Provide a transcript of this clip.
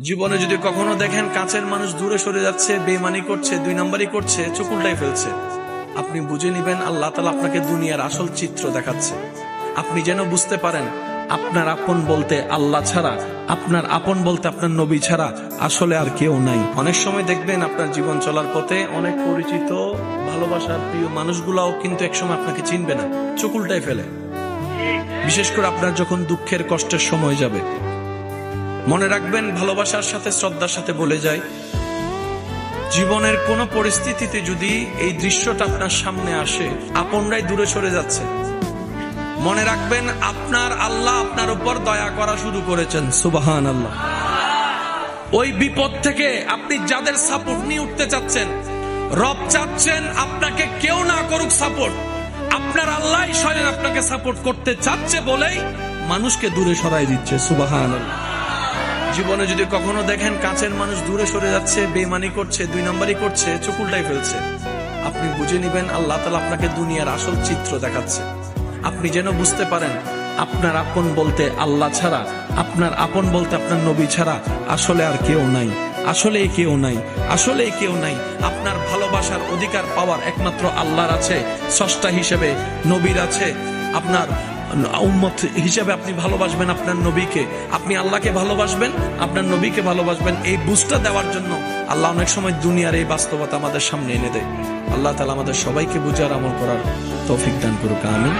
জীবনে যদি কখনো দেখেন কাছের মানুষ দূরে সরে যাচ্ছে, বেঈমানি করছে, দুই নাম্বারই করছে, চোখ উল্টাই ফেলছে, আপনি বুঝে নিবেন আল্লাহ তাআলা আপনাকে দুনিয়ার আসল চিত্র দেখাচ্ছে। আপনি যেন বুঝতে পারেন আপনার আপন বলতে আল্লাহ ছাড়া, আপনার আপন বলতে আপনার নবী ছাড়া আসলে আর কেউ নাই। অনেক সময় দেখবেন আপনার জীবন চলার পথে অনেক পরিচিত ভালোবাসার প্রিয় মানুষগুলাও কিন্তু একসময় আপনাকে চিনবে না, চোখ উল্টাই ফেলে। বিশেষ করে আপনার যখন দুঃখের কষ্টের সময় যাবে, মনে রাখবেন ভালোবাসার সাথে শ্রদ্ধার সাথে বলে যায়, জীবনের কোন পরিস্থিতিতে যদি এই দৃশ্যটা আপনার সামনে আসে, আপনরাই দূরে সরে যাচ্ছে, মনে রাখবেন আপনার আল্লাহ আপনার উপর দয়া করা শুরু করেছেন। সুবহানাল্লাহ। ওই বিপদ থেকে আপনি যাদের সাপোর্ট নিয়ে উঠতে চাচ্ছেন, রব চাচ্ছেন আপনাকে কেউ না করুক সাপোর্ট, আপনার আল্লাহ স্বয়ং আপনাকে সাপোর্ট করতে চাচ্ছে বলেই মানুষকে দূরে সরাই দিচ্ছে। সুবহানাল্লাহ। জীবনে যদি কখনো দেখেন কাছের মানুষ দূরে সরে যাচ্ছে, বেঈমানি করছে, দুই নাম্বারই করছে, চোখ উল্টাই ফেলছে, আপনি বুঝে নিবেন আল্লাহ তাআলা আপনাকে দুনিয়ার আসল চিত্র দেখাচ্ছে। আপনি যেন বুঝতে পারেন আপনার আপন বলতে আল্লাহ ছাড়া, আপনার আপন বলতে আপনার নবী ছাড়া আসলে আর কেউ নাই, আসলে কেউ নাই, আসলে কেউ নাই। আপনার ভালোবাসার অধিকার পাওয়ার একমাত্র আল্লাহর আছে, স্রষ্টা হিসেবে নবীর আছে। আপনার উম্মত হিসেবে আপনি ভালোবাসবেন আপনার নবীকে, আপনি আল্লাহকে ভালোবাসবেন, আপনার নবীকে ভালোবাসবেন। এই বুঝটা দেওয়ার জন্য আল্লাহ অনেক সময় দুনিয়ার এই বাস্তবতা আমাদের সামনে এনে দেয়। আল্লাহ তাআলা আমাদের সবাইকে বুঝার আমল করার তৌফিক দান করুক। আমিন।